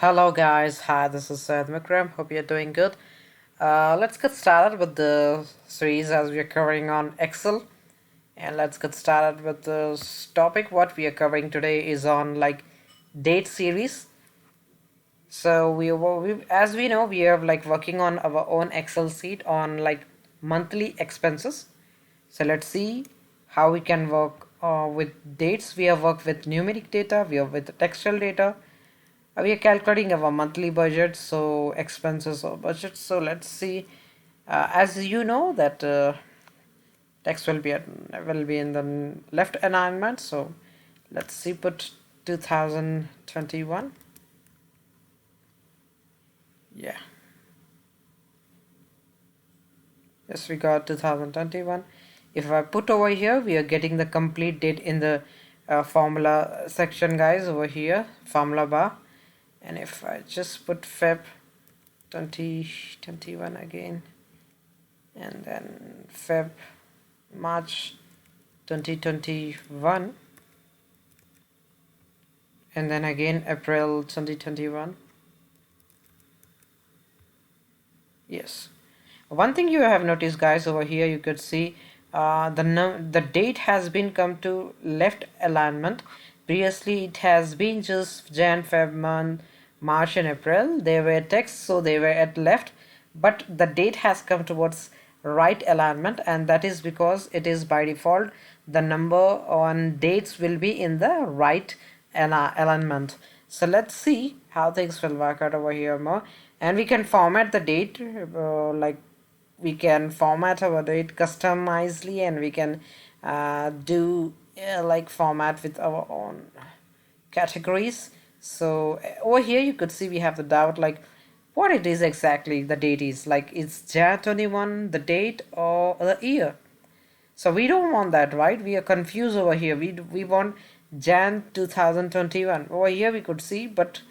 Hello guys, hi, this is Syed Mikram. Hope you're doing good. Let's get started with the series as we are covering on Excel. And let's get started with this topic. What we are covering today is on date series. So as we know, we are working on our own Excel sheet on monthly expenses. So let's see how we can work with dates. We have worked with numeric data, we have with textual data. We are calculating our monthly budget, so expenses or budget. So let's see. As you know that text will be in the left alignment. So let's see. Put 2021. Yeah. Yes, we got 2021. If I put over here, we are getting the complete date in the formula section, guys. Over here, formula bar. And if I just put Feb 2021 again, and then Feb March 2021, and then again April 2021. Yes, one thing you have noticed, guys, over here you could see the date has been come to left alignment. Previously it has been just Jan, Feb, month, March and April. They were text, so they were at left, but the date has come towards right alignment, and that is because it is by default the number on dates will be in the right alignment. So let's see how things will work out over here more. And we can format the date we can format our date customizedly, and we can do format with our own categories. So over here you could see we have the doubt what it is exactly the date is, like it's Jan 21 the date or the year. So we don't want that, right? We are confused over here. We want Jan 2021. Over here we could see, but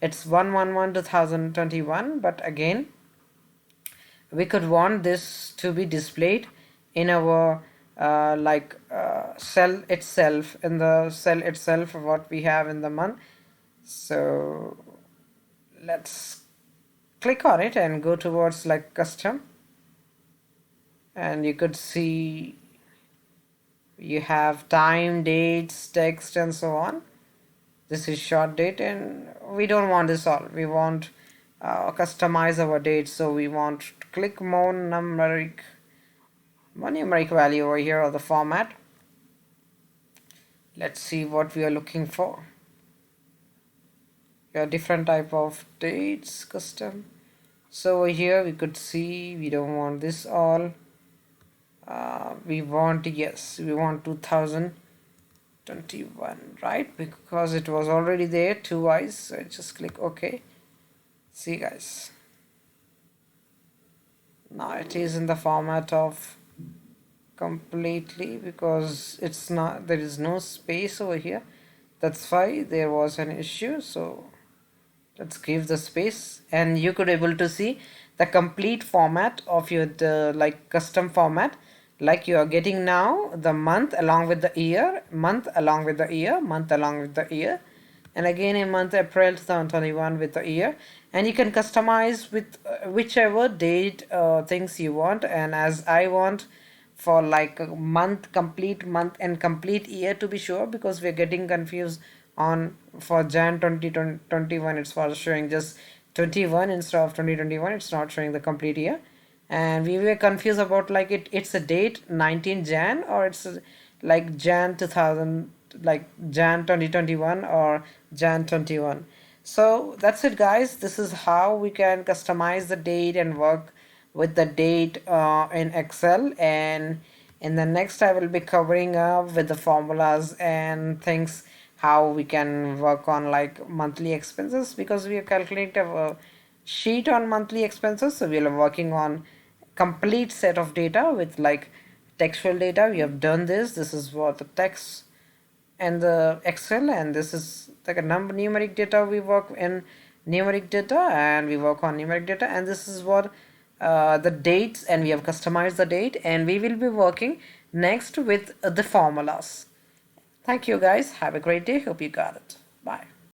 it's 1/1/1/2021. But again, we could want this to be displayed in our cell itself, in the cell itself, what we have in the month. So let's click on it and go towards custom, and you could see you have time, dates, text and so on. This is short date, and we don't want this all. We want customize our date, so we want to click more numeric value over here, or the format. Let's see what we are looking for. We have different type of dates, custom. So over here we could see we don't want this all. We want 2021, right? Because it was already there twice. So I just click OK. See, guys, now it is in the format of completely, because it's not, there is no space over here. That's why there was an issue. So let's give the space, and you could able to see the complete format of your custom format, like you are getting now the month along with the year, month along with the year, month along with the year, and again in month April 2021 with the year. And you can customize with whichever date things you want. And as I want for a month, complete month and complete year, to be sure, because we're getting confused on for Jan 2021 it's for showing just 21 instead of 2021. It's not showing the complete year, and we were confused about it's a date 19 Jan, or it's Jan 2000, Jan 2021 or Jan 21. So that's it, guys. This is how we can customize the date and work with the date in Excel. And in the next I will be covering up with the formulas and things, how we can work on monthly expenses, because we are calculating a sheet on monthly expenses. So we are working on complete set of data with textual data. We have done this is what the text and the Excel, and this is a numeric data. We work in numeric data, and we work on numeric data, and this is what the dates, and we have customized the date, and we will be working next with the formulas. Thank you, guys. Have a great day. Hope you got it. Bye.